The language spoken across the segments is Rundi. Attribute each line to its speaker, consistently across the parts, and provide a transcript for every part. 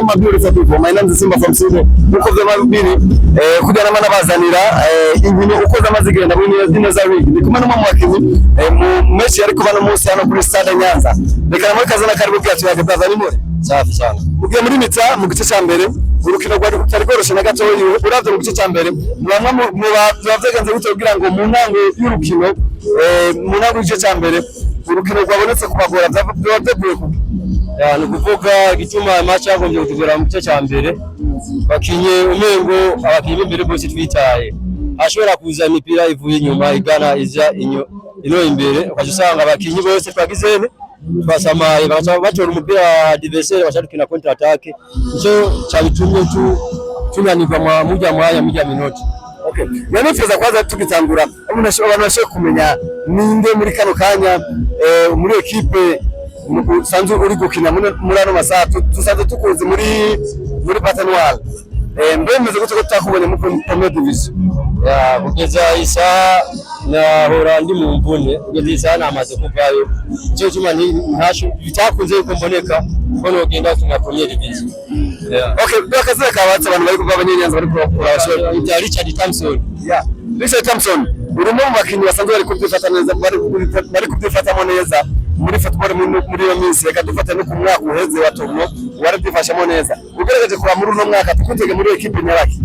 Speaker 1: mabiri fatuko mainanzi Simba from Simba uko vya mabiri kujana mana bazanira ibintu uko zamazigenda bwini zino za wiki ndikumana mu mwakizi mu mechi ariko bana munsi hano kuri stade Nyanza reka namwe kazana karibu byacu ya Gaza nimore safi sana ugiye muri mita mu gice cya mbere urukino rwari rutari rworoshye na gato uravye mu gice cya mbere mwamwe mu bavyeganze gute kugira ngo mu ntango y'urukino mu ntango y'igice cya mbere urukino rwabonetse kubagora byavuye ni kuvuga gituma match yagombye kutugera mu gice cya mbere bakinye umengo abakinyi imbere bose twitaye ashobora kuza imipira ivuye inyuma igana iza ino imbere ukajusanga abakinyi bose twagizene twasamaye batora umupira adversaire bashakina counter attack cyo cyabitumye tunanirwa mujya minota. Okay, none tuza kwaza tukitangura abantu bashaka kumenya ninde muri kano kanya muri equipe sanzu uri gukina muri ano masaha tusanze tukuze muri paternal mbemeze gute ko takubonye mu Premier Division ya kugeza isa na Horandi mu mvune kugeza isa namaze kuvayo cyo cyuma ntasho bitakunze kumboneka ko nogenda ku Premier Division. Okay, bakaze kabatse abantu bari kuva abanyenyanza bari kurabasho Richard Thompson. Richard Thompson uri mu bakinyi basanzwe bari kubyifata neza bari kubyifatamo neza muri football muri yo minsi reka dufate no ku mwaka uheze wa Tomo wari byifashamo neza ugerageje kuba muri uno mwaka tukutege muri equipe nyaraki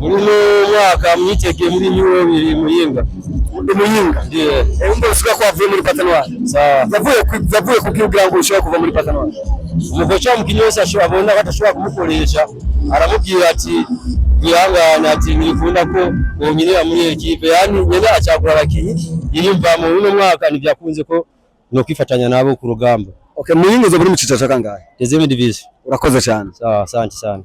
Speaker 1: muri uno mwaka mwitegeye muri niwe Muyinga ndiye umbe usuka kwa vuye muri paternal sawa zavuye kugira ngo ushobora kuva muri paternal umukocha mukinyi wese ashobora batashobora kumukoresha aramubwira ati yihangana ati nifunda ko wonyine muri equipe yani nyene acyagura abakinyi yimva mu uno mwaka nivyakunze ko no kwifatanya nabo ku rugamba. Okay, Muyinga zo muri mu cicaro kangahe? Deuxième division. Urakoze cyane. Sawa, asante sana.